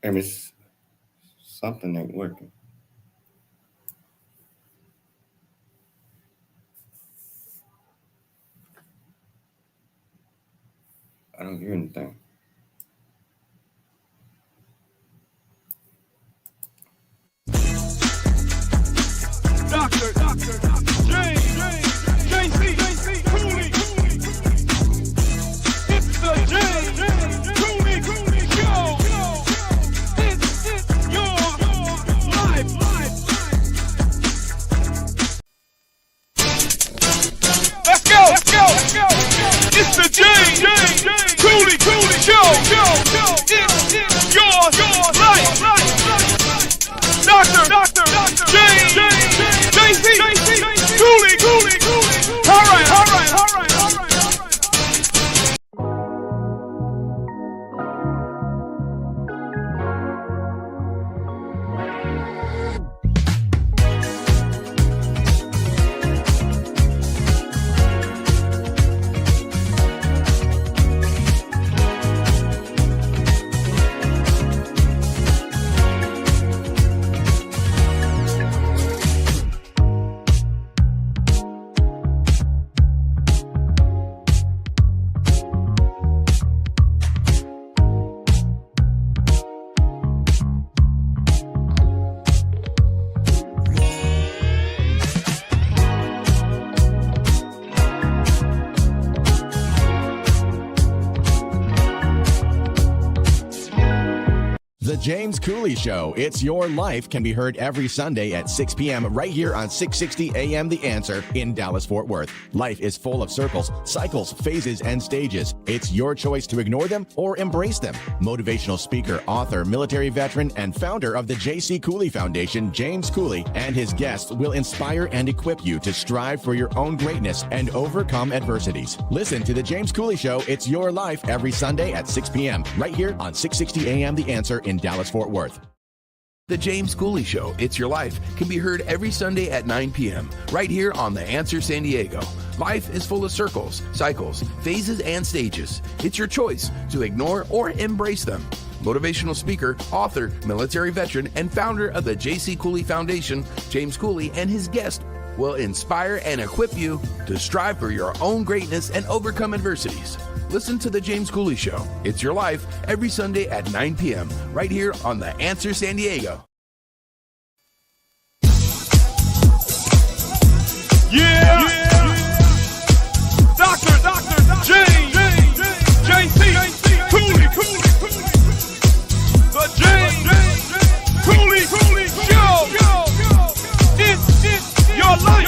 I mean, something ain't working. I don't hear anything. It's the James Cooley Show. It's your life. Doctor James JC Cooley. All right. The James Cooley Show, It's Your Life, can be heard every Sunday at 6 p.m. right here on 660 AM The Answer in Dallas-Fort Worth. Life is full of circles, cycles, phases, and stages. It's your choice to ignore them or embrace them. Motivational speaker, author, military veteran, and founder of the J.C. Cooley Foundation, James Cooley, and his guests will inspire and equip you to strive for your own greatness and overcome adversities. Listen to The James Cooley Show, It's Your Life, every Sunday at 6 p.m. right here on 660 AM The Answer in Dallas-Fort Worth. The James Cooley Show, It's Your Life, can be heard every Sunday at 9 p.m. right here on The Answer San Diego. Life is full of circles, cycles, phases, and stages. It's your choice to ignore or embrace them. Motivational speaker, author, military veteran, and founder of the J.C. Cooley Foundation, James Cooley, and his guest will inspire and equip you to strive for your own greatness and overcome adversities. Listen to The James Cooley Show, It's Your Life, every Sunday at 9 p.m. right here on The Answer San Diego. Yeah. Dr. James J.C. Cooley. The James Cooley Show. It's your life.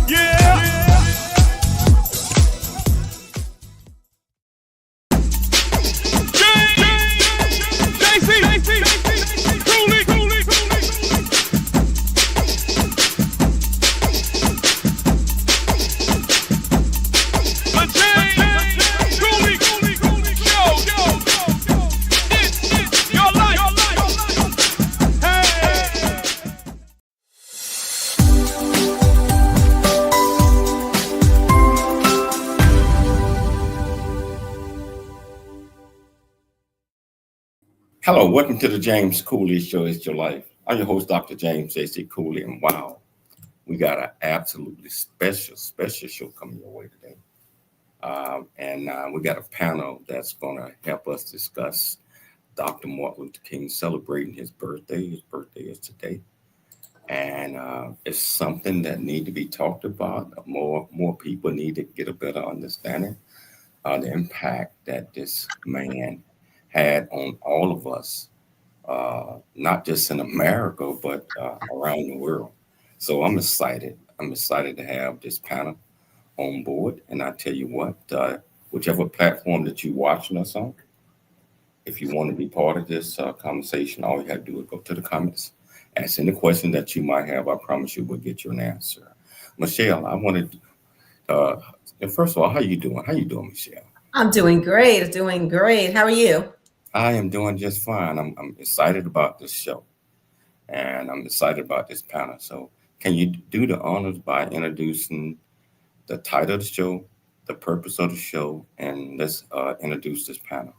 Yeah. Hello, welcome to the James Cooley Show, It's Your Life. I'm your host, Dr. James J.C. Cooley, and wow, we got an absolutely special show coming your way today. And we got a panel that's going to help us discuss Dr. Martin Luther King celebrating his birthday. His birthday is today. And it's something that need to be talked about. More people need to get a better understanding of the impact that this man had on all of us, not just in America, but around the world. So I'm excited. I'm excited to have this panel on board. And I tell you what, whichever platform that you're watching us on, if you want to be part of this conversation, all you have to do is go to the comments, ask any question that you might have. I promise you we'll get you an answer. Michelle, I wanted, first of all, how you doing? How you doing, Michelle? I'm doing great. How are you? I am doing just fine. I'm excited about this show, and I'm excited about this panel. So can you do the honors by introducing the title of the show, the purpose of the show, and let's introduce this panel.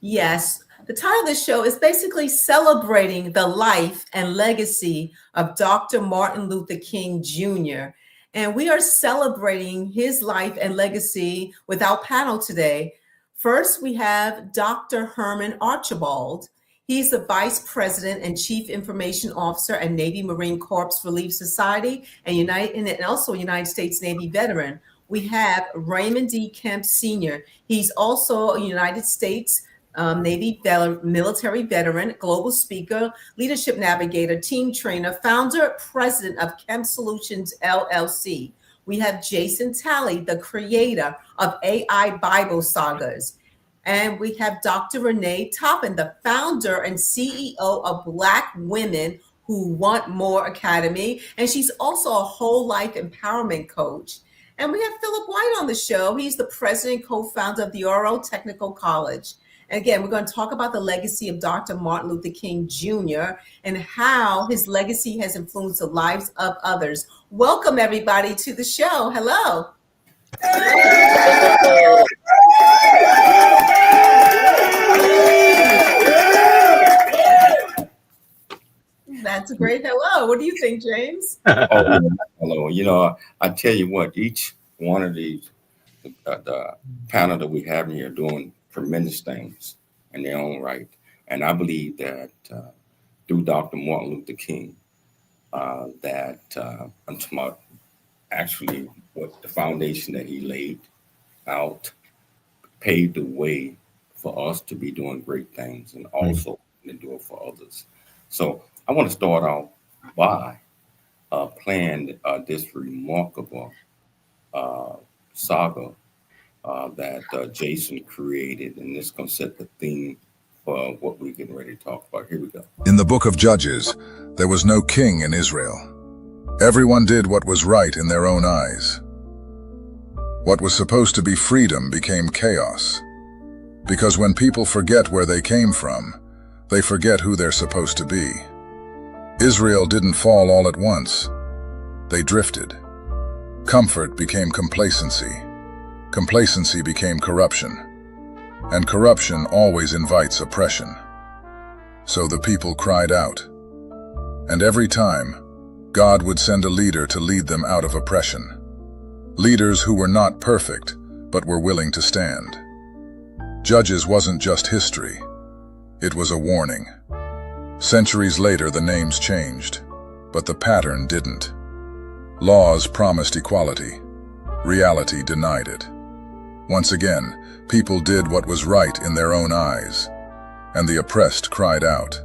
Yes. The title of the show is basically celebrating the life and legacy of Dr. Martin Luther King Jr. And we are celebrating his life and legacy with our panel today. First, we have Dr. Herman Archibald. He's the Vice President and Chief Information Officer at Navy Marine Corps Relief Society and also a United States Navy veteran. We have Raymond D. Kemp Sr. He's also a United States Navy military veteran, global speaker, leadership navigator, team trainer, founder, president of Kemp Solutions, LLC. We have Jason Talley, the creator of AI Bible Sagas. And we have Dr. Renee Toppin, the founder and CEO of Black Women Who Want More Academy. And she's also a whole life empowerment coach. And we have Phillip White on the show. He's the president and co-founder of Theoria Technical College. And again, we're going to talk about the legacy of Dr. Martin Luther King Jr. and how his legacy has influenced the lives of others. Welcome, everybody, to the show. Hello. That's a great hello. What do you think, James? Hello. You know, I tell you what, each one of these, the panel that we have here doing tremendous things in their own right. And I believe that through Dr. Martin Luther King, I'm talking about actually what the foundation that he laid out paved the way for us to be doing great things and also to do it for others. So I want to start out by playing this remarkable saga that Jason created, and this is going to set the theme for what we're getting ready to talk about. Here we go. In the book of Judges, there was no king in Israel. Everyone did what was right in their own eyes. What was supposed to be freedom became chaos. Because when people forget where they came from, they forget who they're supposed to be. Israel didn't fall all at once. They drifted. Comfort became complacency. Complacency became corruption. And corruption always invites oppression. So the people cried out. And every time, God would send a leader to lead them out of oppression. Leaders who were not perfect, but were willing to stand. Judges wasn't just history. It was a warning. Centuries later, the names changed, but the pattern didn't. Laws promised equality. Reality denied it. Once again, people did what was right in their own eyes, and the oppressed cried out.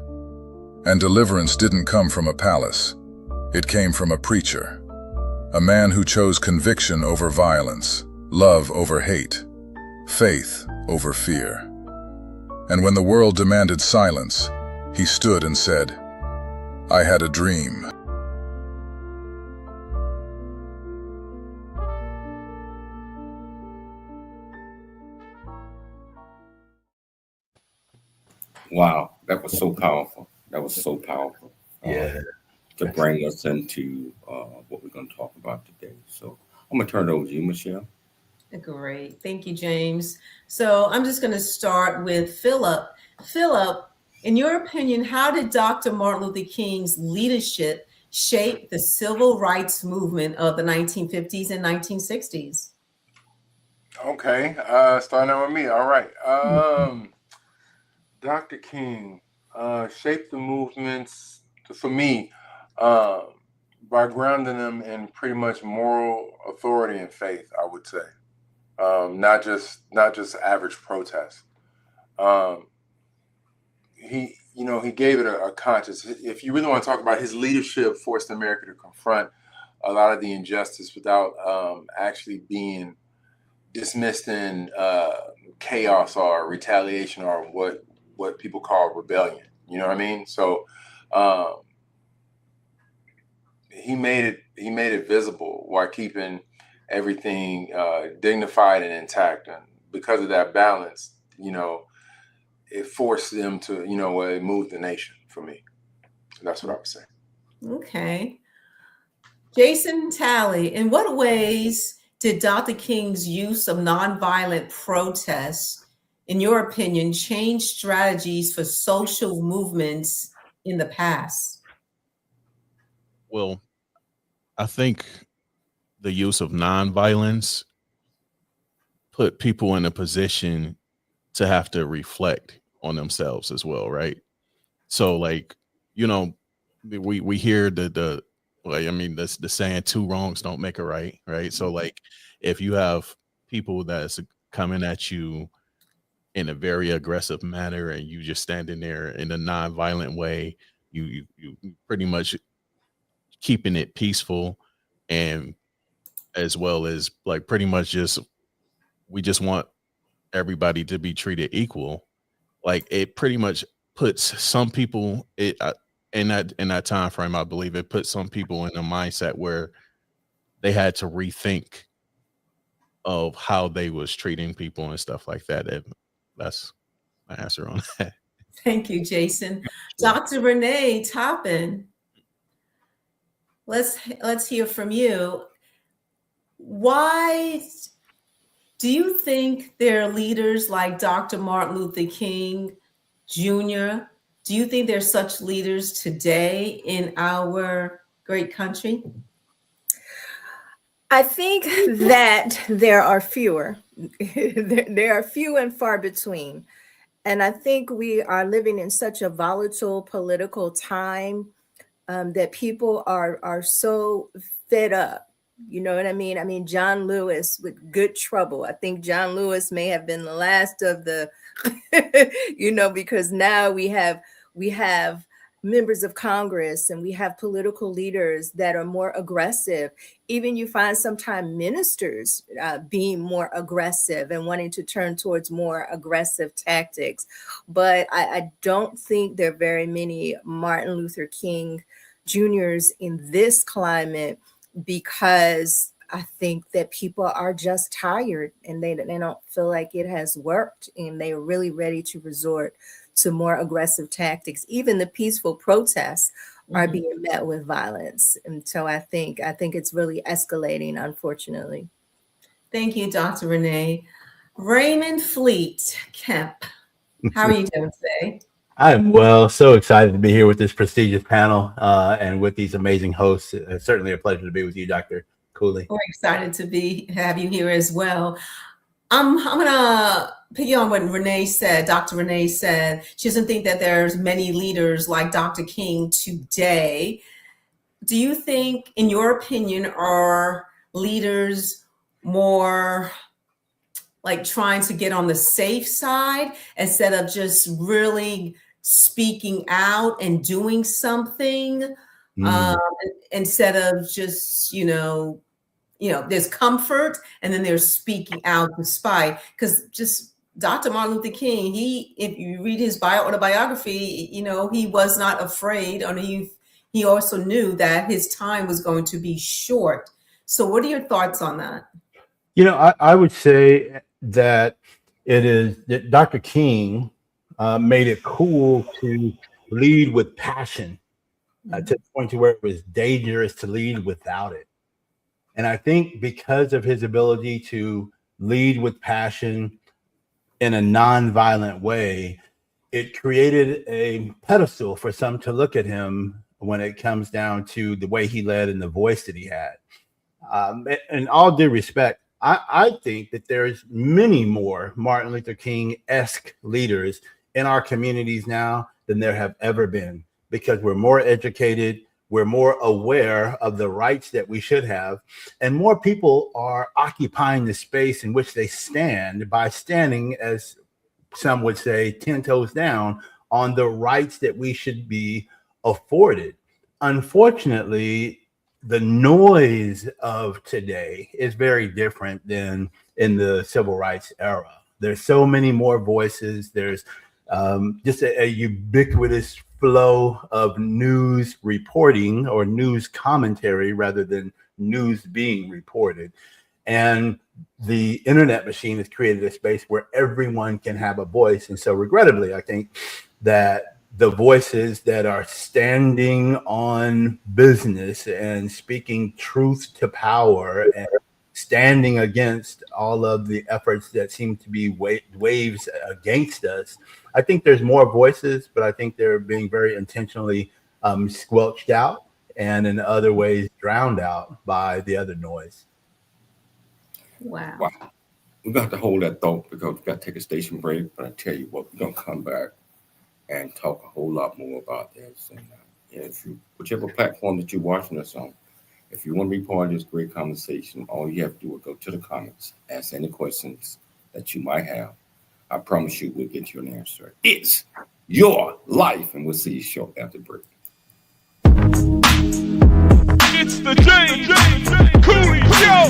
And deliverance didn't come from a palace. It came from a preacher, a man who chose conviction over violence, love over hate, faith over fear. And when the world demanded silence, he stood and said, "I had a dream." Wow, that was so powerful. That was so powerful. To bring us into what we're going to talk about today. So I'm going to turn it over to you, Michelle. Great. Thank you, James. So I'm just going to start with Phillip. Phillip, in your opinion, how did Dr. Martin Luther King's leadership shape the civil rights movement of the 1950s and 1960s? Okay, starting out with me. All right. Dr. King shaped the movements for me by grounding them in pretty much moral authority and faith, I would say. Not just average protest. He gave it a conscience. If you really want to talk about his leadership, forced America to confront a lot of the injustice without actually being dismissed in chaos or retaliation or what people call rebellion. You know what I mean? So he made it visible while keeping everything dignified and intact. And because of that balance, it forced them to, it moved the nation for me. So that's what I would say. Okay. Jason Talley, in what ways did Dr. King's use of nonviolent protests in your opinion, changed strategies for social movements in the past? Well, I think the use of nonviolence put people in a position to have to reflect on themselves as well, right? So, like, you know, we hear the like, I mean, the saying two wrongs don't make a right, right? So, like, if you have people that's coming at you in a very aggressive manner and you just standing there in a non-violent way, you pretty much keeping it peaceful, and as well as like pretty much just we just want everybody to be treated equal. Like, it pretty much puts some people in that time frame. I believe it put some people in a mindset where they had to rethink of how they was treating people and stuff like that. That's my answer on that. Thank you, Jason. Dr. Renee Toppin, let's hear from you. Why do you think there are leaders like Dr. Martin Luther King Jr.? Do you think there's such leaders today in our great country? I think that there are fewer. There are few and far between. And I think we are living in such a volatile political time that people are so fed up. You know what I mean? I mean, John Lewis with Good Trouble. I think John Lewis may have been the last of the, because now we have members of Congress and we have political leaders that are more aggressive. Even you find sometimes ministers being more aggressive and wanting to turn towards more aggressive tactics. But I don't think there are very many Martin Luther King Juniors in this climate, because I think that people are just tired and they don't feel like it has worked, and they're really ready to resort to more aggressive tactics. Even the peaceful protests are being met with violence. And so I think it's really escalating, unfortunately. Thank you, Dr. Renee. Raymond Fleet Kemp, how are you doing today? I'm well, so excited to be here with this prestigious panel and with these amazing hosts. It's certainly a pleasure to be with you, Dr. Cooley. We're excited to have you here as well. I'm gonna pick on what Renee said. Dr. Renee said she doesn't think that there's many leaders like Dr. King today. Do you think, in your opinion, are leaders more like trying to get on the safe side instead of just really speaking out and doing something, instead of just, there's comfort and then there's speaking out despite? Because just Dr. Martin Luther King, if you read his autobiography, he was not afraid, or he also knew that his time was going to be short. So what are your thoughts on that? I would say that it is that Dr. King made it cool to lead with passion to the point to where it was dangerous to lead without it. And I think because of his ability to lead with passion in a non-violent way, it created a pedestal for some to look at him when it comes down to the way he led and the voice that he had. In all due respect, I think that there's many more Martin Luther King-esque leaders in our communities now than there have ever been, because we're more educated, we're more aware of the rights that we should have, and more people are occupying the space in which they stand by standing, as some would say, 10 toes down on the rights that we should be afforded. Unfortunately, the noise of today is very different than in the civil rights era. There's so many more voices. There's just a ubiquitous flow of news reporting, or news commentary rather than news being reported. And the internet machine has created a space where everyone can have a voice. And so regrettably, I think that the voices that are standing on business and speaking truth to power and standing against all of the efforts that seem to be waves against us. I think there's more voices, but I think they're being very intentionally squelched out and in other ways drowned out by the other noise. Wow. Wow. We're going to have to hold that thought because we've got to take a station break. But I tell you what, we're going to come back and talk a whole lot more about this. And if you, whichever platform that you're watching us on, if you want to be part of this great conversation, all you have to do is go to the comments, ask any questions that you might have. I promise you we'll get you an answer. It's your life, and we'll see you short after the break. It's the James Cooley Show.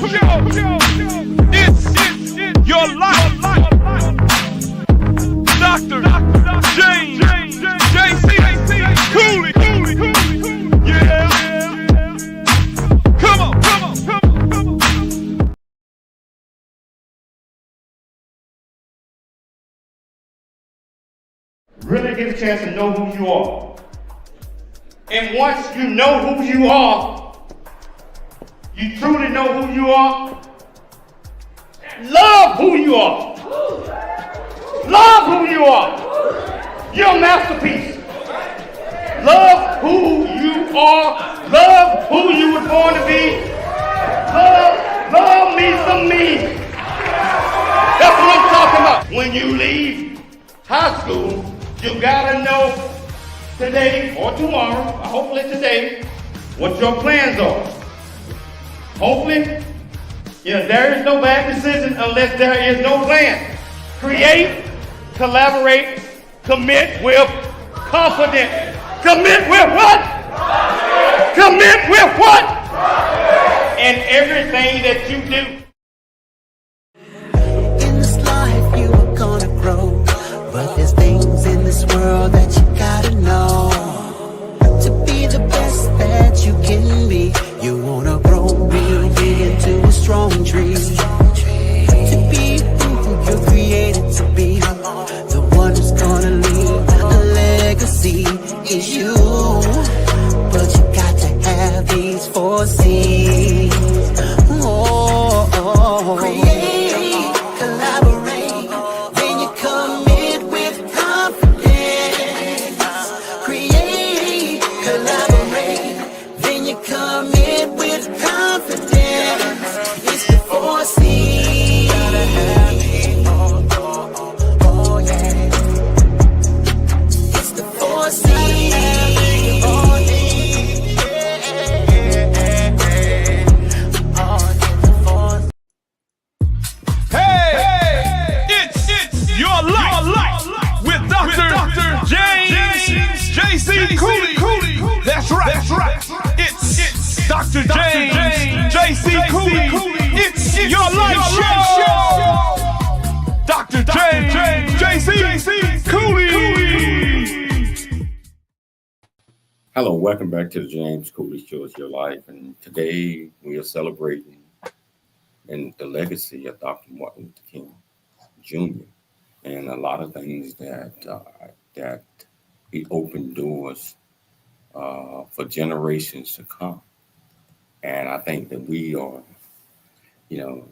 It's your life. Dr. James J.C. Cooley. Yeah. Come on. Really get a chance to know who you are. And once you know who you are, you truly know who you are, love who you are. Love who you are. You're a masterpiece. Love who you are. Love who you were born to be. Love me some me. That's what I'm talking about. When you leave high school, you gotta know today or tomorrow, or hopefully today, what your plans are. Hopefully, there is no bad decision unless there is no plan. Create, collaborate, commit with confidence. Commit with what? Commit with what? In everything that you do. In this life you are gonna grow, but there's things in this world that you gotta know. To be the best that you can be, you wanna grow real big into a strong tree. To be who you're created to be, the one who's gonna leave a legacy is you. But you got to have these 4 C's. Create, collaborate, then you commit with confidence. Create, collaborate, then you commit with confidence. It's the 4 C's. Oh yeah. It's the 4 C's. It's your life with Dr. James J.C. Cooley. That's right. It's Dr. James J.C. Cooley. It's your life show. Dr. James J.C. Cooley. Hello, welcome back to the James Cooley Show. It's your life, and today we are celebrating and the legacy of Dr. Martin Luther King Jr. and a lot of things that he opened doors for generations to come. And I think that we are,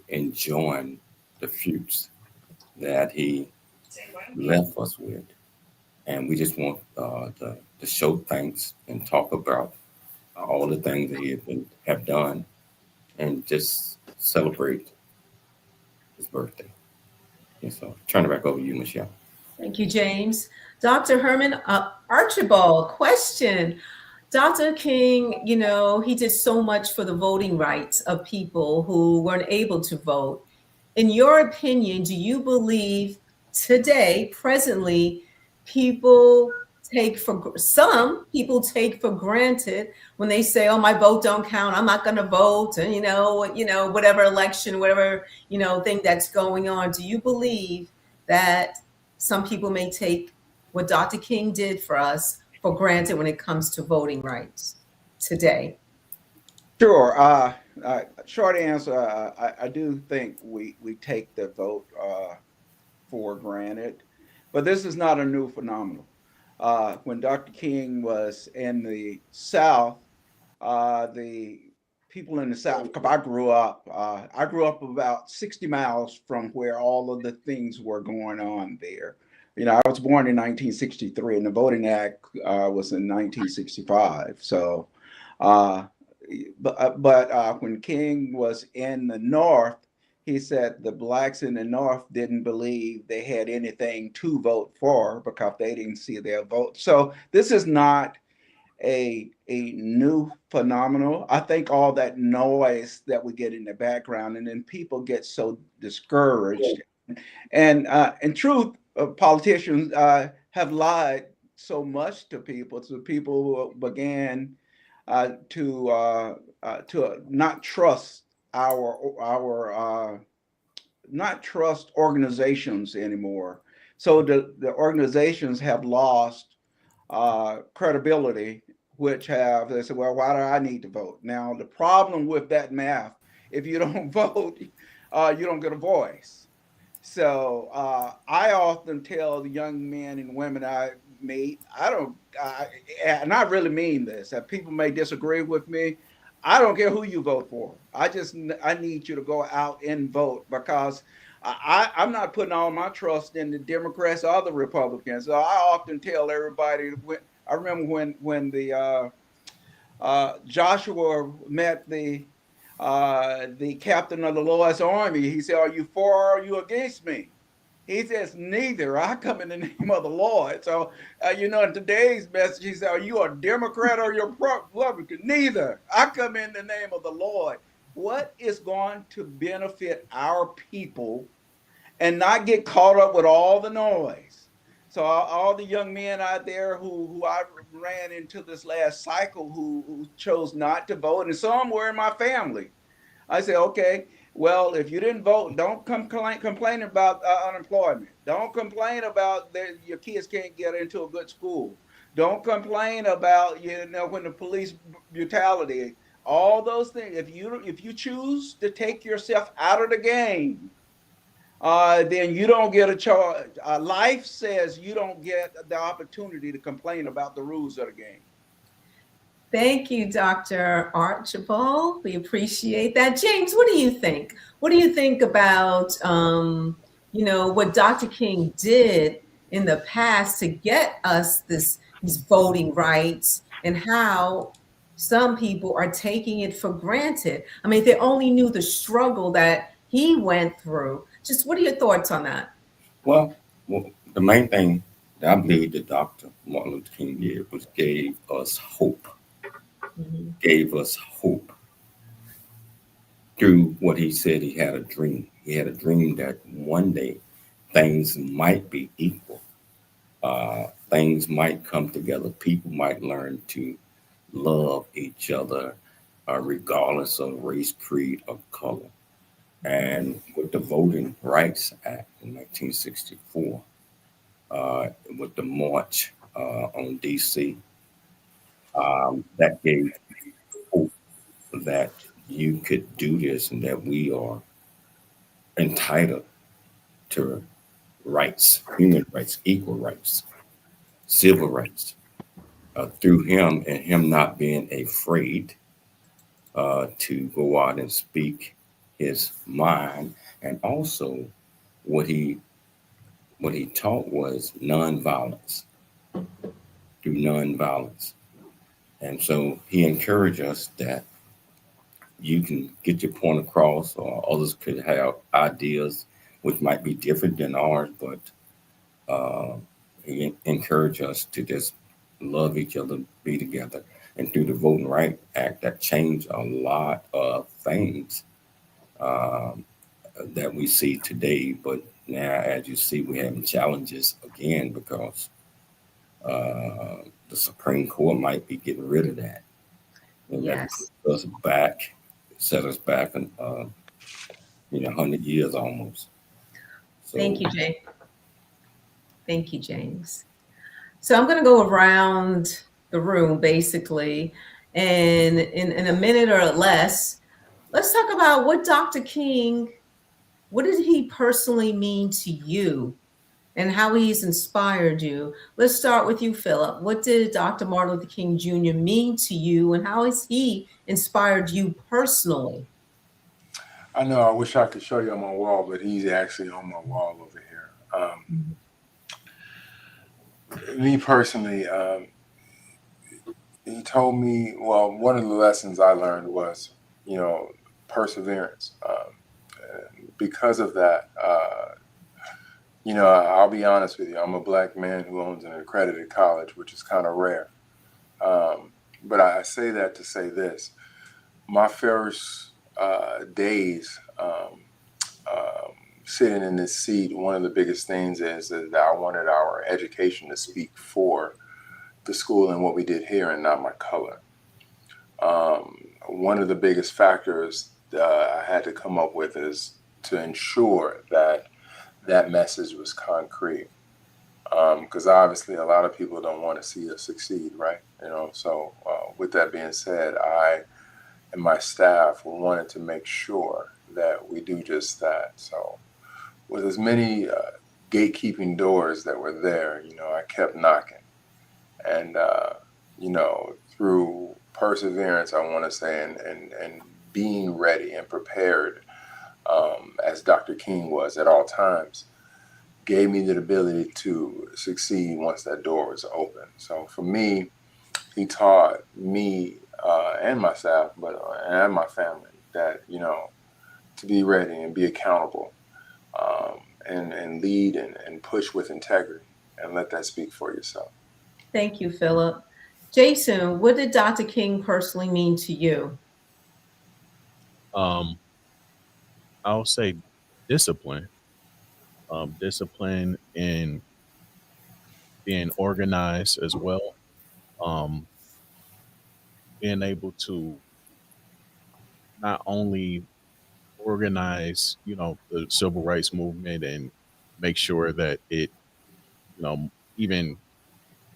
enjoying the fruits that he left us with. And we just want to show thanks and talk about all the things that he have done and just celebrate his birthday. And so turn it back over to you, Michelle. Thank you, James. Dr. Herman, Archibald, question. Dr. King, he did so much for the voting rights of people who weren't able to vote. In your opinion, do you believe today, presently, some people take for granted when they say, "Oh, my vote don't count. I'm not going to vote," and whatever election, whatever thing that's going on. Do you believe that some people may take what Dr. King did for us for granted when it comes to voting rights today? Sure. Short answer, I do think we take the vote for granted, but this is not a new phenomenon. When Dr. King was in the South, the people in the South, because I grew up about 60 miles from where all of the things were going on there. You know, I was born in 1963, and the Voting Act was in 1965. So, but when King was in the North, he said the blacks in the North didn't believe they had anything to vote for because they didn't see their vote. So this is not a new phenomenon. I think all that noise that we get in the background, and then people get so discouraged. And in truth, politicians have lied so much to people who began to not trust not trust organizations anymore. So the organizations have lost credibility, they say, well, why do I need to vote? Now, the problem with that math, if you don't vote, you don't get a voice. So I often tell the young men and women I meet, and I really mean this, that people may disagree with me. I don't care who you vote for. I need you to go out and vote, because I'm not putting all my trust in the Democrats or the Republicans. So I often tell everybody, I remember when the Joshua met the captain of the Lord's army, he said, "Are you for or are you against me?" He says, "Neither. I come in the name of the Lord." So, in today's message, he said, "Are you a Democrat or you're Republican?" Neither. I come in the name of the Lord. What is going to benefit our people and not get caught up with all the noise? So all the young men out there who I ran into this last cycle who chose not to vote, and some were in my family, I say, okay, well, if you didn't vote, don't complain about unemployment. Don't complain about that your kids can't get into a good school. Don't complain about when the police brutality, all those things. If you choose to take yourself out of the game, then you don't get a charge. Life says you don't get the opportunity to complain about the rules of the game. Thank you, Dr. Archibald. We appreciate that. James, what do you think? What do you think about, what Dr. King did in the past to get us these voting rights, and how some people are taking it for granted? I mean, if they only knew the struggle that he went through. Just what are your thoughts on that? Well, the main thing that I believe that Dr. Martin Luther King did was gave us hope. Gave us hope through what he said. He had a dream. He had a dream that one day things might be equal. Things might come together. People might learn to love each other, regardless of race, creed, or color. And with the Voting Rights Act in 1964, with the march on D.C., that gave hope that you could do this and that we are entitled to rights, human rights, equal rights, civil rights, through him, and him not being afraid to go out and speak his mind. And also what he taught was nonviolence, through nonviolence. And so he encouraged us that you can get your point across, or others could have ideas which might be different than ours, but he encouraged us to just love each other, be together. And through the Voting Rights Act, that changed a lot of things that we see today. But now, as you see, we're having challenges again because the Supreme Court might be getting rid of that. And Yes. that set us back 100 years almost. So, Thank you, James. Thank you, James. So I'm going to go around the room basically, and in a minute or less, let's talk about what Dr. King, what did he personally mean to you? and how he's inspired you. Let's start with you, Phillip. What did Dr. Martin Luther King Jr. mean to you, and how has he inspired you personally? I know I wish I could show you on my wall, but he's actually on my wall over here. Me personally, he told me, well, one of the lessons I learned was, perseverance. Because of that, I'll be honest with you, I'm a black man who owns an accredited college, which is kind of rare. But I say that to say this. My first days sitting in this seat, one of the biggest things is that I wanted our education to speak for the school and what we did here and not my color. One of the biggest factors I had to come up with is to ensure that that message was concrete. Because obviously a lot of people don't want to see us succeed, right? So with that being said, I and my staff wanted to make sure that we do just that. So with as many gatekeeping doors that were there, I kept knocking. And, through perseverance, I want to say, and being ready and prepared, as Dr. King was at all times, gave me the ability to succeed once that door was open. So for me, he taught me and my staff, and my family that, to be ready and be accountable, and lead and push with integrity, and let that speak for yourself. Thank you, Phillip. Jason, what did Dr. King personally mean to you? I'll say discipline. Discipline in being organized as well. Being able to not only organize, the civil rights movement and make sure that it, even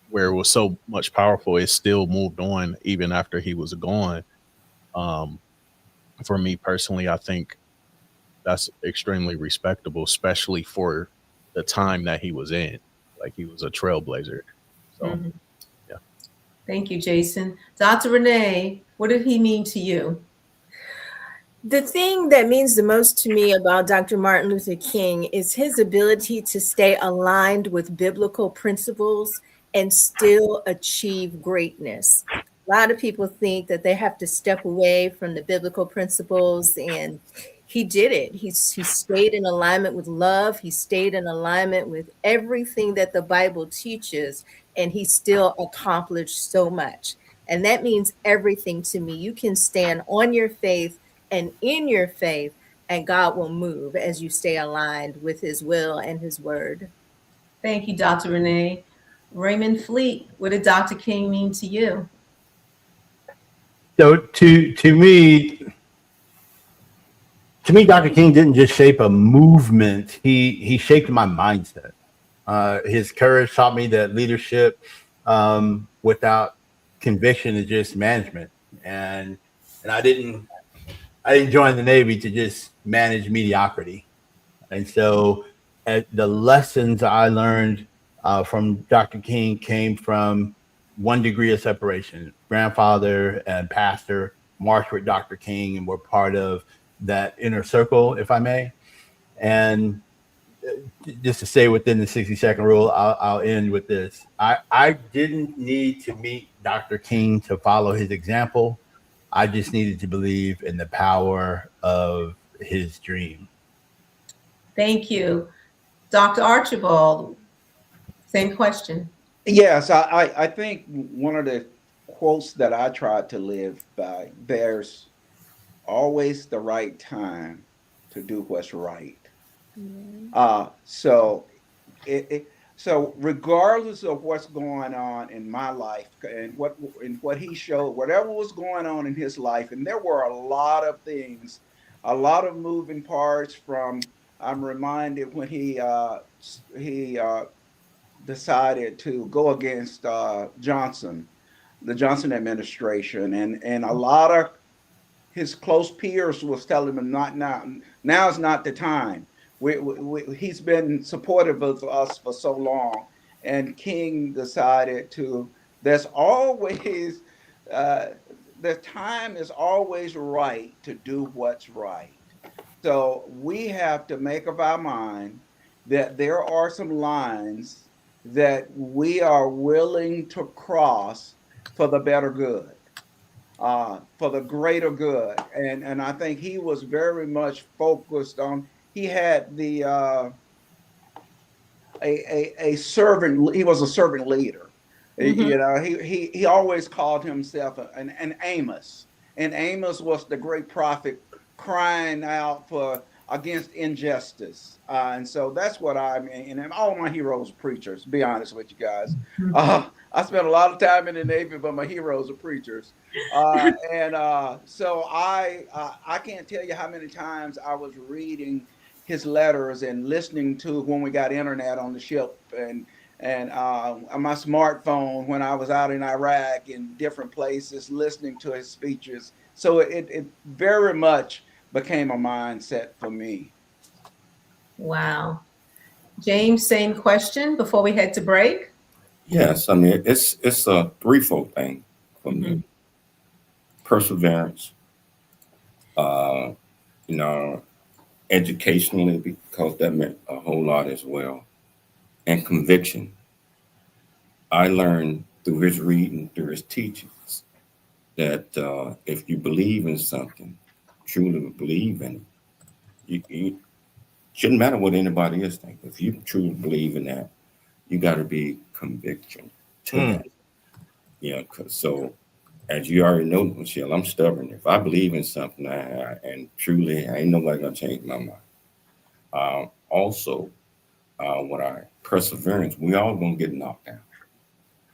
where it was so much powerful, it still moved on even after he was gone. For me personally, I think that's extremely respectable, especially for the time that he was in. Like, he was a trailblazer. So, yeah. Thank you, Jason. Dr. Renee, what did he mean to you? The thing that means the most to me about Dr. Martin Luther King is his ability to stay aligned with biblical principles and still achieve greatness. A lot of people think that they have to step away from the biblical principles, and he did it. He stayed in alignment with love. He stayed in alignment with everything that the Bible teaches, and he still accomplished so much. And that means everything to me. You can stand on your faith and in your faith, and God will move as you stay aligned with his will and his word. Thank you, Dr. Renee. Raymond Fleet, what did Dr. King mean to you? So to me, Dr. King didn't just shape a movement. He shaped my mindset. His courage taught me that leadership without conviction is just management. And I didn't join the Navy to just manage mediocrity. And so the lessons I learned from Dr. King came from 1 degree of separation. Grandfather and pastor marched with Dr. King and were part of that inner circle, if I may. And just to stay within the 60-second rule, I'll end with this. I didn't need to meet Dr. King to follow his example. I just needed to believe in the power of his dream. Thank you. Dr. Archibald, same question. Yes, I think one of the quotes that I tried to live by, there's always the right time to do what's right. So regardless of what's going on in my life and what he showed, whatever was going on in his life, and there were a lot of things, a lot of moving parts. I'm reminded when he decided to go against the Johnson administration, and a lot of his close peers was telling him, not now. Now's not the time. he's been supportive of us for so long, and King decided to. There's always the time is always right to do what's right. So we have to make up our mind that there are some lines that we are willing to cross for the better good, for the greater good. And I think he was very much focused on. He had the a servant. He was a servant leader. You know, he always called himself an Amos, and Amos was the great prophet crying out for against injustice, and so that's what I mean. And all my heroes are preachers. To be honest with you guys, I spent a lot of time in the Navy, but my heroes are preachers, so I can't tell you how many times I was reading his letters and listening to when we got internet on the ship and on my smartphone when I was out in Iraq in different places, listening to his speeches. So it very much became a mindset for me. Wow. James, same question before we head to break. Yes, I mean it's a threefold thing for me. Perseverance, you know, educationally, because that meant a whole lot as well, and conviction. I learned through his reading, through his teachings, that if you believe in something, truly believe in it, you shouldn't matter what anybody else thinks. If you truly believe in that, you got to be conviction to that. You know, so as you already know, Michelle, I'm stubborn. If I believe in something, and truly, ain't nobody gonna change my mind. Also, with our perseverance, we all gonna get knocked down.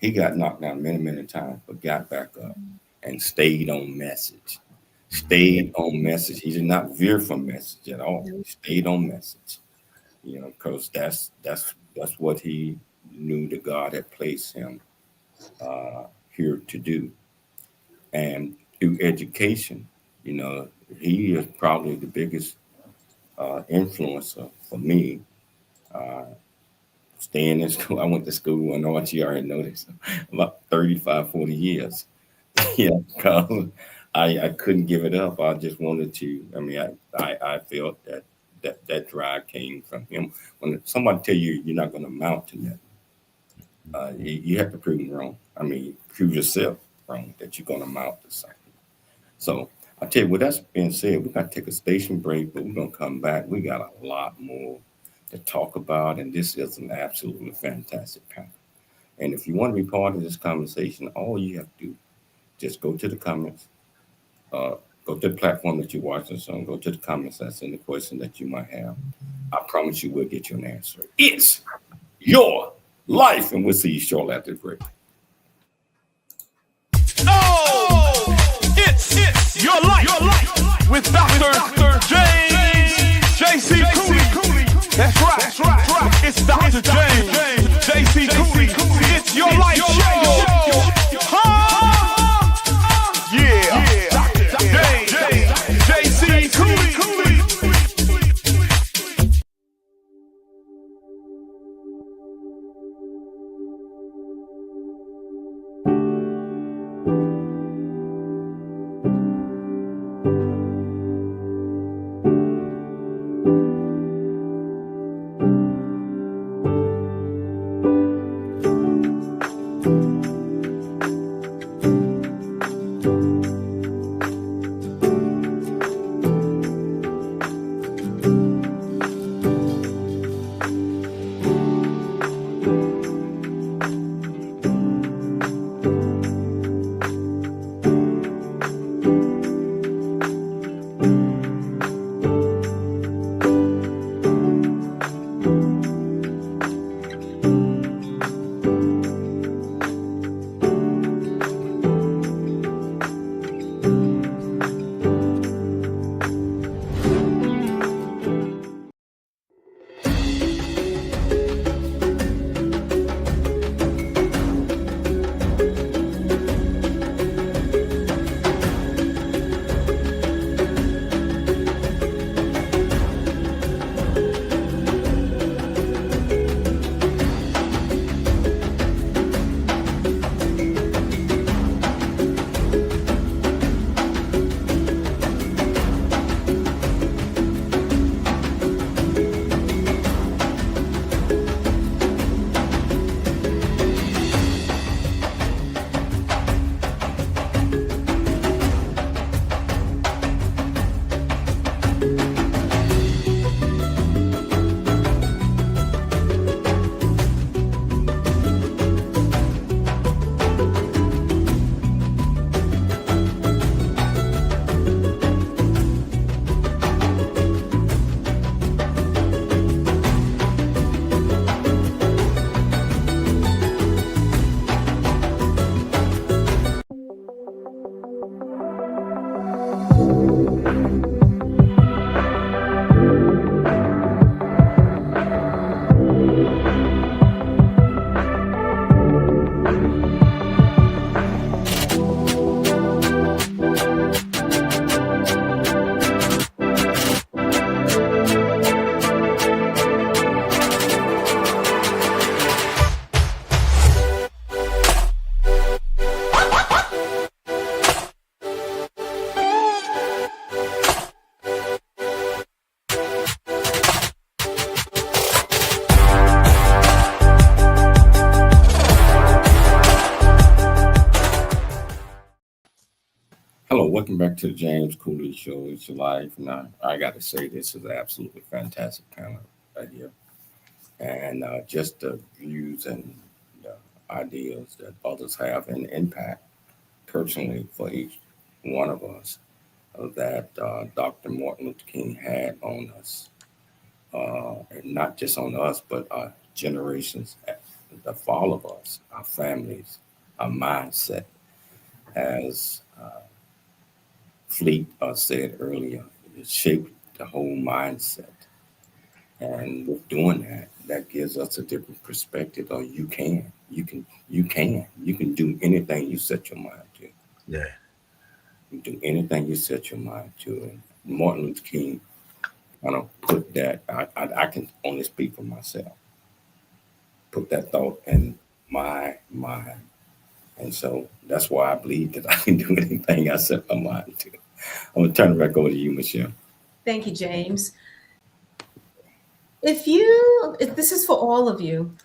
He got knocked down many, many times, but got back up and stayed on message. Stayed on message. He did not veer from message at all. He stayed on message. You know, because that's what he knew that God had placed him here to do. And through education, you know, he is probably the biggest influencer for me. Staying in school, I went to school, I know what you already noticed, about 35, 40 years. Yeah, because I couldn't give it up. I just wanted to. I mean, I felt that drive came from him. When somebody tell you you're not going to amount to nothing, you have to prove them wrong. I mean, prove yourself wrong that you're going to amount to something. So I tell you, with that being said, we're going to take a station break, but we're going to come back. We got a lot more to talk about, and this is an absolutely fantastic panel. And if you want to be part of this conversation, all you have to do, just go to the comments, go to the platform that you're watching this on, go to the comments that's in the question that you might have. I promise you we'll get you an answer. It's your life, and we'll see you shortly after the break. Oh, it's your life with Dr. James J.C. Cooley. That's right. It's Dr. James J.C. Cooley. It's your life show. Yeah. Dr. James J.C. Cooley. to the James Cooley Show. It's your life. Now, I got to say, this is absolutely fantastic panel right here. And just the views and the ideas that others have and impact personally for each one of us that Dr. Martin Luther King had on us. And not just on us, but our generations that follow us, our families, our mindset. As Fleet said earlier, it shaped the whole mindset. And with doing that, that gives us a different perspective. Or you can do anything you set your mind to. Yeah. You do anything you set your mind to. And Martin Luther King kind of put that, I can only speak for myself, put that thought in my mind. And so that's why I believe that I can do anything I set my mind to. I'm going to turn it back over to you, Michelle. Thank you, James. If this is for all of you,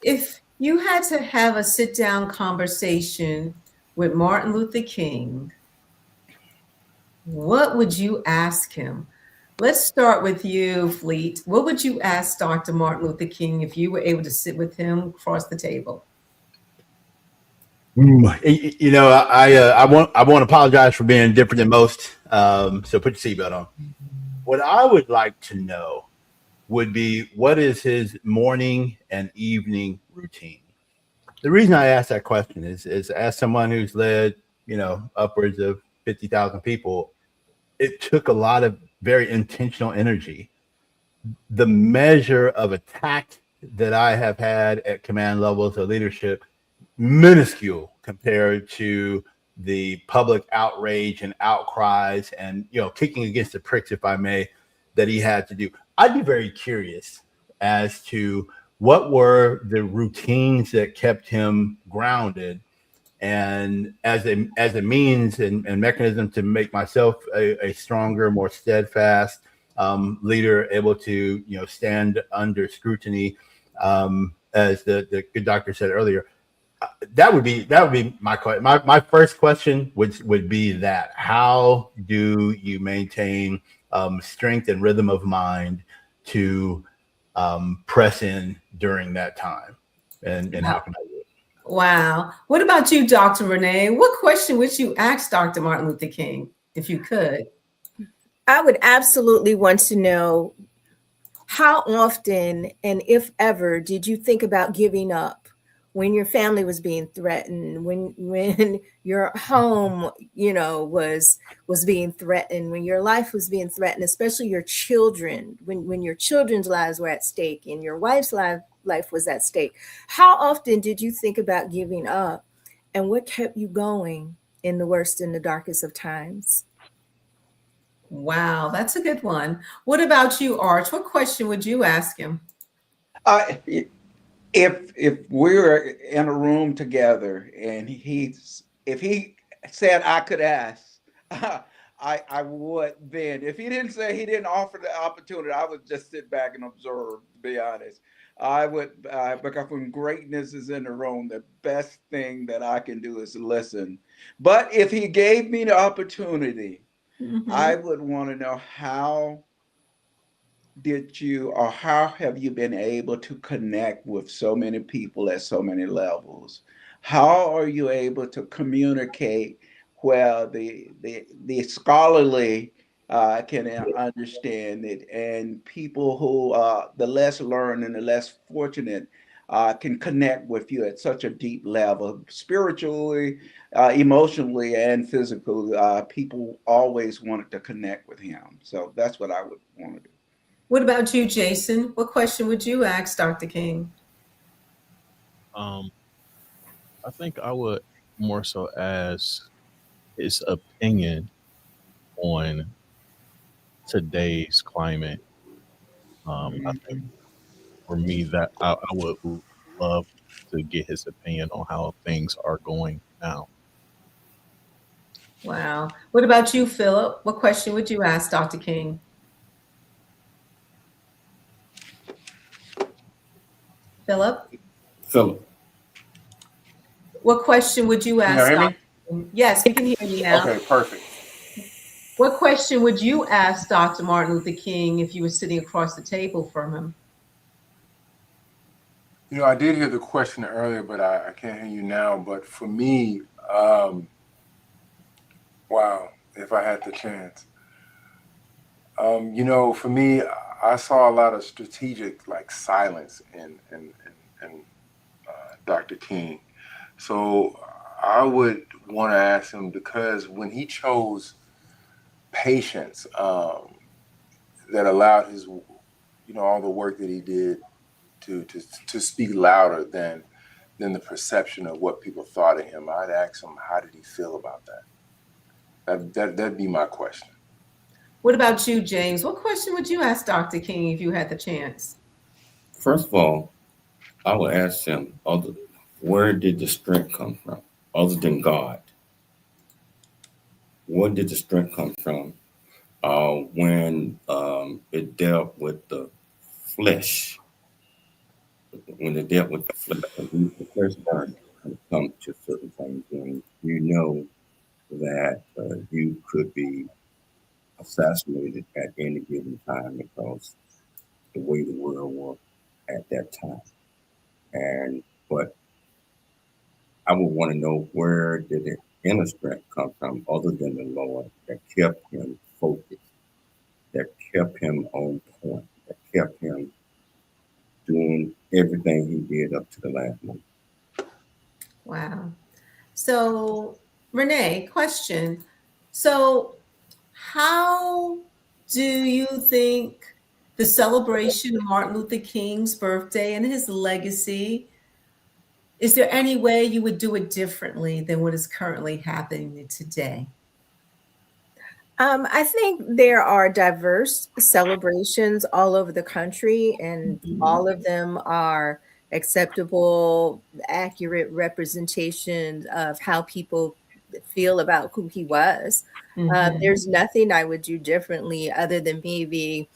if you had to have a sit-down conversation with Martin Luther King, what would you ask him? Let's start with you, Fleet. What would you ask Dr. Martin Luther King if you were able to sit with him across the table? You know, I want to apologize for being different than most. So put your seatbelt on. What I would like to know would be, what is his morning and evening routine? The reason I ask that question is as someone who's led, upwards of 50,000 people, it took a lot of very intentional energy. The measure of attack that I have had at command levels of leadership, minuscule compared to the public outrage and outcries and, kicking against the pricks, if I may, that he had to do. I'd be very curious as to what were the routines that kept him grounded, and as a means and mechanism to make myself a stronger, more steadfast leader, able to stand under scrutiny, as the good doctor said earlier. That would be my question. My first question would be that: how do you maintain strength and rhythm of mind to press in during that time, and how can I do it? Wow. What about you, Dr. Renee? What question would you ask Dr. Martin Luther King if you could? I would absolutely want to know, how often and if ever did you think about giving up when your family was being threatened, when your home, was being threatened, when your life was being threatened, especially your children, when your children's lives were at stake and your wife's life was at stake? How often did you think about giving up, and what kept you going in the worst and the darkest of times? Wow, that's a good one. What about you, Arch? What question would you ask him? If we're in a room together and if he said I could ask, I would then. If he didn't say, he didn't offer the opportunity, I would just sit back and observe, to be honest. I would, because when greatness is in the room, the best thing that I can do is listen. But if he gave me the opportunity, I would want to know, how have you been able to connect with so many people at so many levels? How are you able to communicate where the scholarly can understand it, and people who the less learned and the less fortunate can connect with you at such a deep level, spiritually, emotionally, and physically? People always wanted to connect with him. So that's what I would want to do. What about you, Jason? What question would you ask Dr. King? I think I would more so ask his opinion on today's climate. I think for me, that I would love to get his opinion on how things are going now. Wow. What about you, Phillip? What question would you ask Dr. King? Phillip? Phillip. What question would you ask? Can you hear me? Yes, we can hear you now. Okay, perfect. What question would you ask Dr. Martin Luther King if you were sitting across the table from him? You know, I did hear the question earlier, but I can't hear you now. But for me, wow, if I had the chance. You know, for me, I saw a lot of strategic like silence in Dr. King. So I would want to ask him, because when he chose patience, that allowed his, you know, all the work that he did to speak louder than the perception of what people thought of him, I'd ask him, how did he feel about that? That'd be my question. What about you, James? What question would you ask Dr. King if you had the chance? First of all, I would ask him, where did the strength come from, other than God? Where did the strength come from when it dealt with the flesh? When it dealt with the flesh, the flesh burn when it comes to certain things, when you know that you could be assassinated at any given time because the way the world was at that time. And but I would want to know, where did the inner strength come from other than the Lord that kept him focused, that kept him on point, that kept him doing everything he did up to the last moment. Wow. So, Renee, question. So, how do you think the celebration of Martin Luther King's birthday and his legacy, is there any way you would do it differently than what is currently happening today? I think there are diverse celebrations all over the country, and all of them are acceptable, accurate representations of how people feel about who he was. There's nothing I would do differently other than maybe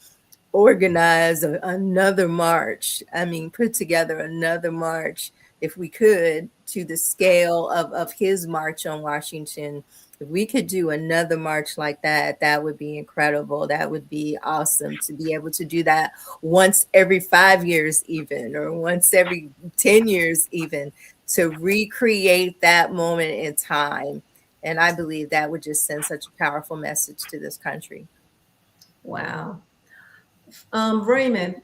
organize another march. I mean, put together another march if we could, to the scale of his march on Washington. If we could do another march like that, that would be incredible. That would be awesome to be able to do that once every 5 years, even, or once every 10 years, even, to recreate that moment in time. And I believe that would just send such a powerful message to this country. Wow. Raymond,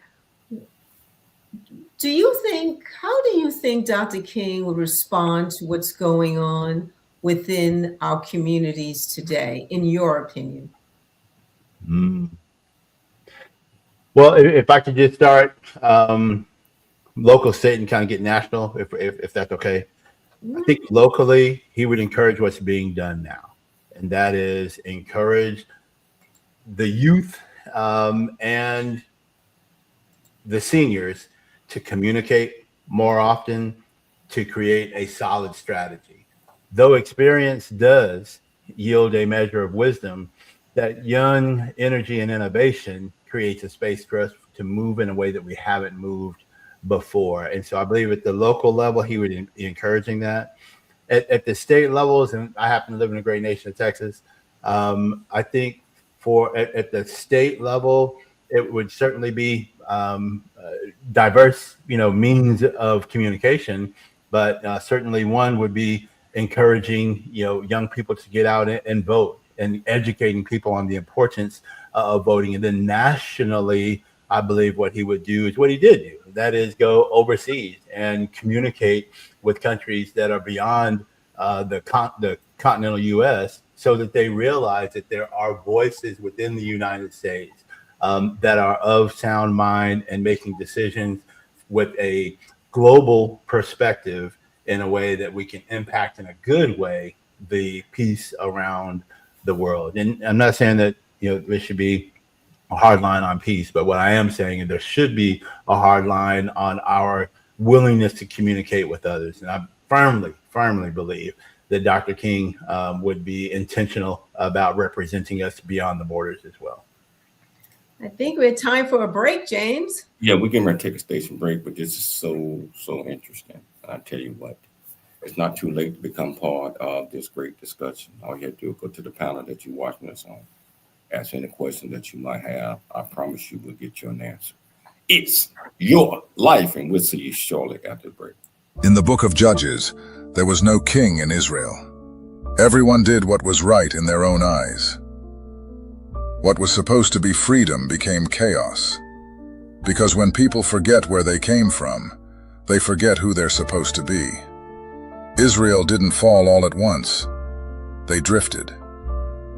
how do you think Dr. King would respond to what's going on within our communities today, in your opinion? Well, if I could just start local, state, and kind of get national, if that's okay. I think locally, he would encourage what's being done now, and that is encourage the youth and the seniors to communicate more often, to create a solid strategy. Though experience does yield a measure of wisdom, that young energy and innovation creates a space for us to move in a way that we haven't moved before. And so I believe at the local level, he would be encouraging that. At the state levels, and I happen to live in a great nation of Texas, I think at the state level, it would certainly be diverse, means of communication, but certainly one would be encouraging, young people to get out and vote, and educating people on the importance of voting. And then nationally, I believe what he would do is what he did do. That is, go overseas and communicate with countries that are beyond the continental U.S., so that they realize that there are voices within the United States that are of sound mind and making decisions with a global perspective in a way that we can impact in a good way the peace around the world. And I'm not saying that there should be a hard line on peace, but what I am saying is there should be a hard line on our willingness to communicate with others. And I firmly believe that Dr. King would be intentional about representing us beyond the borders as well. I think we have time for a break, James. Yeah, we're getting ready to take a station break, but this is so interesting. I tell you what, it's not too late to become part of this great discussion. All you have to do is go to the panel that you're watching us on. Ask any question that you might have. I promise you we'll get you an answer. It's your life, and we'll see you shortly after the break. In the book of Judges, there was no king in Israel. Everyone did what was right in their own eyes. What was supposed to be freedom became chaos. Because when people forget where they came from, they forget who they're supposed to be. Israel didn't fall all at once. They drifted.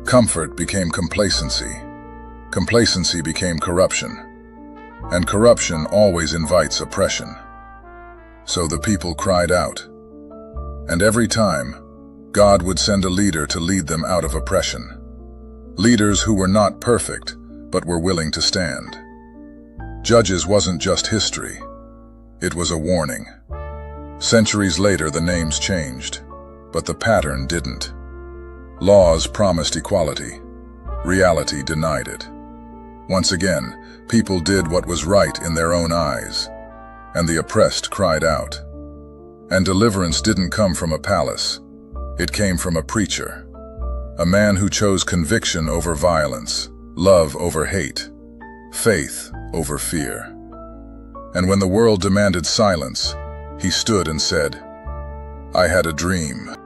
Comfort became complacency. Complacency became corruption. And corruption always invites oppression. So the people cried out. And every time, God would send a leader to lead them out of oppression. Leaders who were not perfect, but were willing to stand. Judges wasn't just history. It was a warning. Centuries later, the names changed, but the pattern didn't. Laws promised equality. Reality denied it. Once again, people did what was right in their own eyes, and the oppressed cried out. And deliverance didn't come from a palace. It came from a preacher, a man who chose conviction over violence, love over hate, faith over fear. And when the world demanded silence, he stood and said, "I had a dream."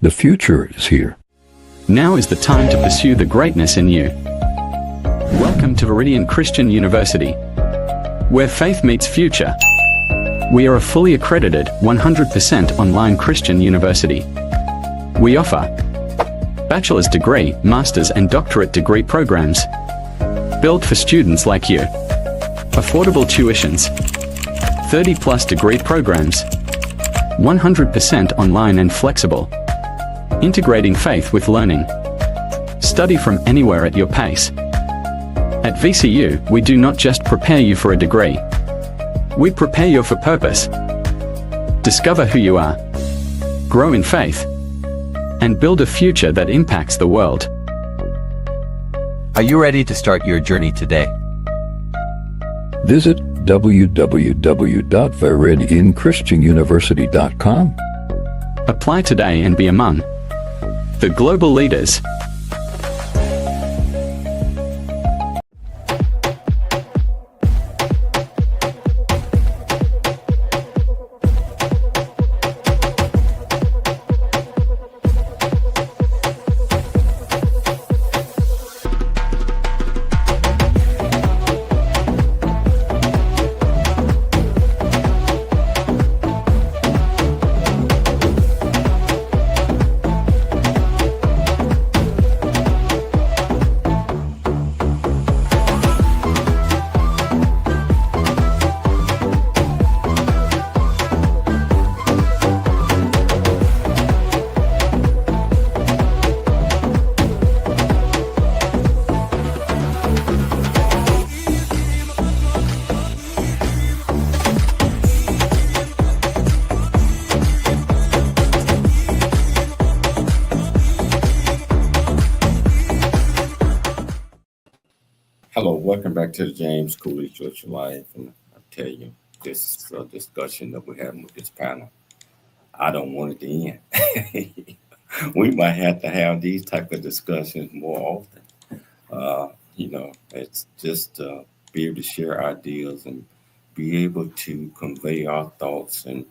The future is here. Now is the time to pursue the greatness in you. Welcome to Viridian Christian University, where faith meets future. We are a fully accredited, 100% online Christian university. We offer bachelor's degree, master's and doctorate degree programs, built for students like you. Affordable tuitions, 30+ degree programs, 100% online and flexible. Integrating faith with learning. Study from anywhere at your pace. At VCU, we do not just prepare you for a degree. We prepare you for purpose. Discover who you are. Grow in faith. And build a future that impacts the world. Are you ready to start your journey today? Visit www.viridianchristianuniversity.com. Apply today and be among the global leaders. Hello, welcome back to the James Cooley Church of Life. And I tell you, this discussion that we're having with this panel, I don't want it to end. We might have to have these type of discussions more often. It's just be able to share ideas and be able to convey our thoughts and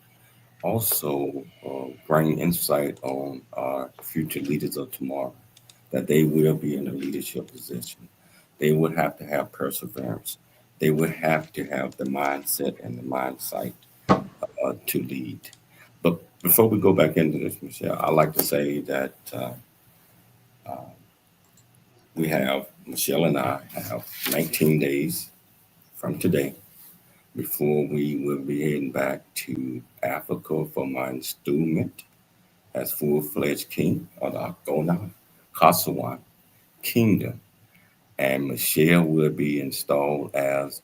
also bring insight on our future leaders of tomorrow, that they will be in a leadership position. They would have to have perseverance. They would have to have the mindset and the mindsight to lead. But Before we go back into this, Michelle, I like to say that we have, Michelle and I have 19 days from today before we will be heading back to Africa for my installment as full-fledged king of the Agona Kasawan kingdom. And Michelle will be installed as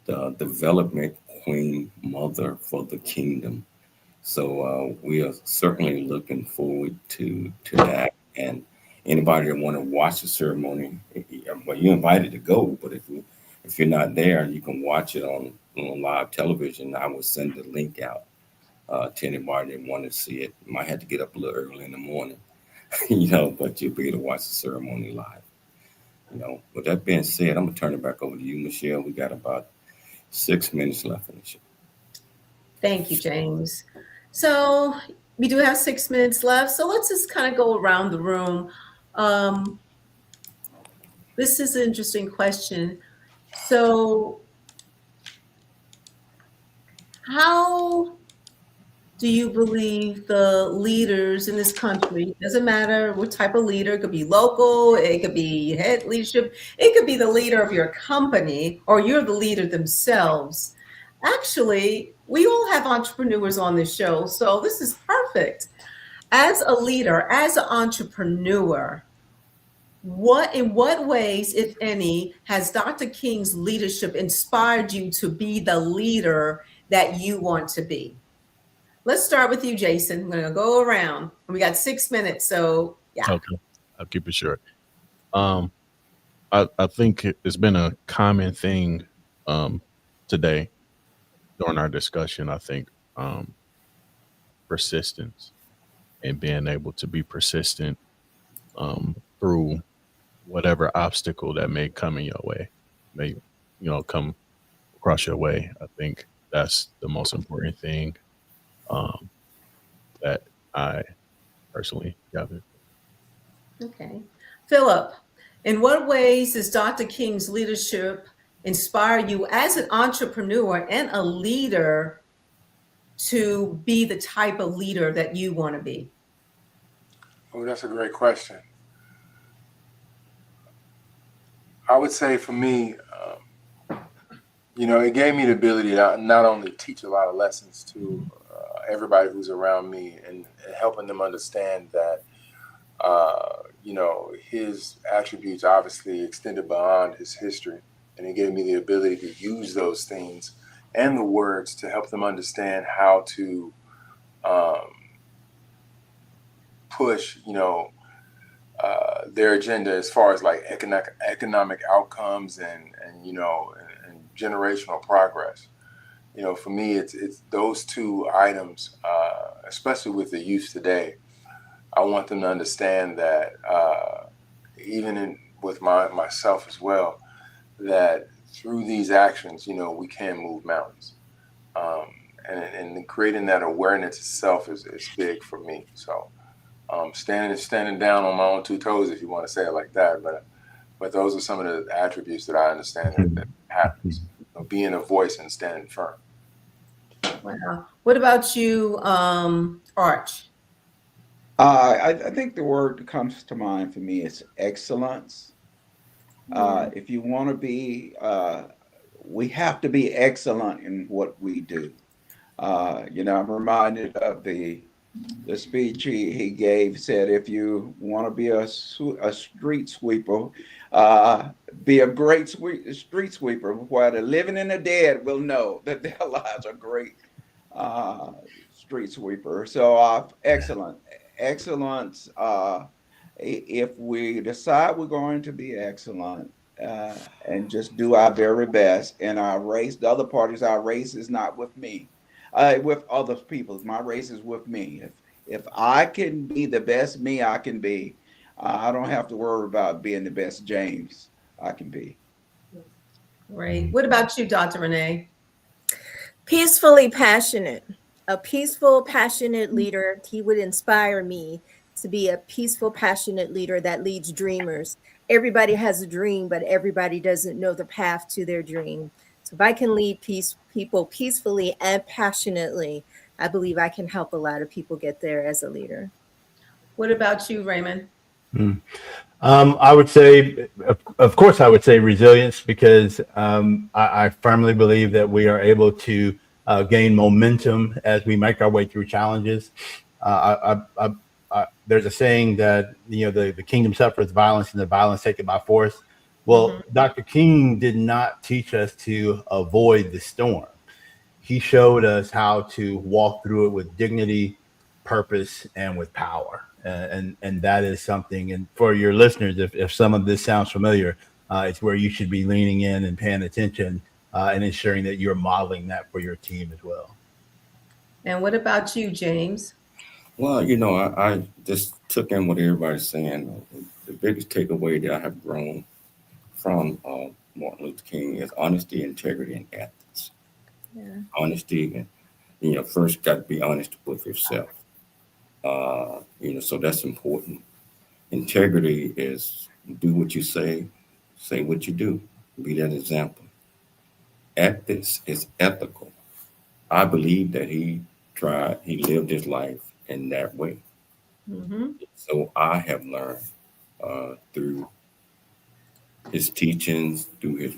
the development queen mother for the kingdom. So we are certainly looking forward to that. And anybody that want to watch the ceremony, well, you're invited to go. But if you're not there, you can watch it on live television. I will send the link out to anybody that want to see it. You might have to get up a little early in the morning, but you'll be able to watch the ceremony live. With that being said, I'm gonna turn it back over to you, Michelle. We got about 6 minutes left in the show. Thank you, James. So we do have 6 minutes left. So let's just kind of go around the room. This is an interesting question. So how do you believe the leaders in this country, doesn't matter what type of leader, it could be local, it could be head leadership, it could be the leader of your company, or you're the leader themselves. Actually, we all have entrepreneurs on this show, so this is perfect. As a leader, as an entrepreneur, in what ways, if any, has Dr. King's leadership inspired you to be the leader that you want to be? Let's start with you, Jason. I'm going to go around. We got 6 minutes, so yeah. Okay, I'll keep it short. I think it's been a common thing today during our discussion. I think persistence and being able to be persistent through whatever obstacle that may come in your way, may come across your way. I think that's the most important thing that I personally gathered. Okay. Phillip, in what ways does Dr. King's leadership inspire you as an entrepreneur and a leader to be the type of leader that you want to be? Oh, that's a great question. I would say for me, it gave me the ability to not only teach a lot of lessons to everybody who's around me and helping them understand that, his attributes obviously extended beyond his history. And it gave me the ability to use those things and the words to help them understand how to push, their agenda as far as like economic outcomes and generational progress. For me, it's those two items, especially with the youth today. I want them to understand that even with myself as well, that through these actions, we can move mountains. And creating that awareness itself is big for me. So standing down on my own two toes, if you want to say it like that. But those are some of the attributes that I understand that happens. Being a voice and standing firm. Wow. What about you, Arch? I think the word that comes to mind for me is excellence. If you want to be, we have to be excellent in what we do. I'm reminded of the speech he gave. Said, if you want to be a street sweeper, be a great street sweeper, where the living and the dead will know that their lives are great street sweeper. So excellence. If we decide we're going to be excellent and just do our very best in our race, the other parties, our race is not with me, with other people. My race is with me. If I can be the best me I can be, I don't have to worry about being the best James I can be. Great. What about you, Dr. Renee? Peacefully passionate. A peaceful, passionate leader. He would inspire me to be a peaceful, passionate leader that leads dreamers. Everybody has a dream, but everybody doesn't know the path to their dream. So if I can lead people peacefully and passionately, I believe I can help a lot of people get there as a leader. What about you, Raymond? I would say, of course, I would say resilience, because I firmly believe that we are able to gain momentum as we make our way through challenges. There's a saying that, the kingdom suffers violence and the violence taken by force. Well, Dr. King did not teach us to avoid the storm. He showed us how to walk through it with dignity, purpose, and with power. And that is something. And for your listeners, if some of this sounds familiar, it's where you should be leaning in and paying attention and ensuring that you're modeling that for your team as well. And what about you, James? Well, I just took in what everybody's saying. The biggest takeaway that I have grown from Martin Luther King is honesty, integrity, and ethics. Yeah. Honesty, and first got to be honest with yourself. So that's important. Integrity is do what you say what you do, be that example. Ethics is ethical. I believe that he lived his life in that way. So I have learned through his teachings, through his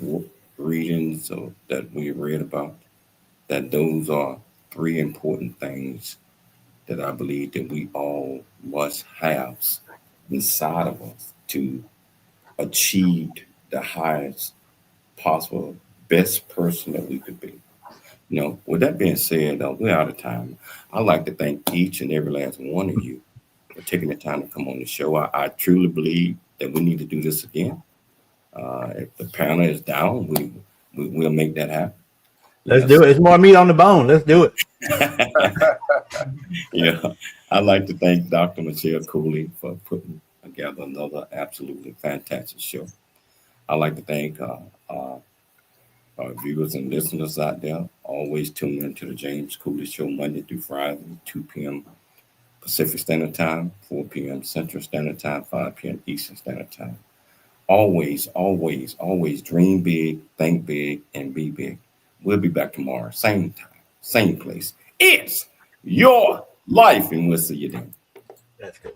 readings that we read about, that those are three important things that I believe that we all must have inside of us to achieve the highest possible, best person that we could be. With that being said, we're out of time. I'd like to thank each and every last one of you for taking the time to come on the show. I truly believe that we need to do this again. If the panel is down, we'll make that happen. Let's do it. It's more meat on the bone. Let's do it. Yeah, I'd like to thank Dr. Michelle Cooley for putting together another absolutely fantastic show. I'd like to thank our viewers and listeners out there. Always tune into the James Cooley Show Monday through Friday, 2 p.m. Pacific Standard Time, 4 p.m. Central Standard Time, 5 p.m. Eastern Standard Time. Always, always, always dream big, think big, and be big. We'll be back tomorrow, same time, same place. It's your life, and we'll see you then. That's good.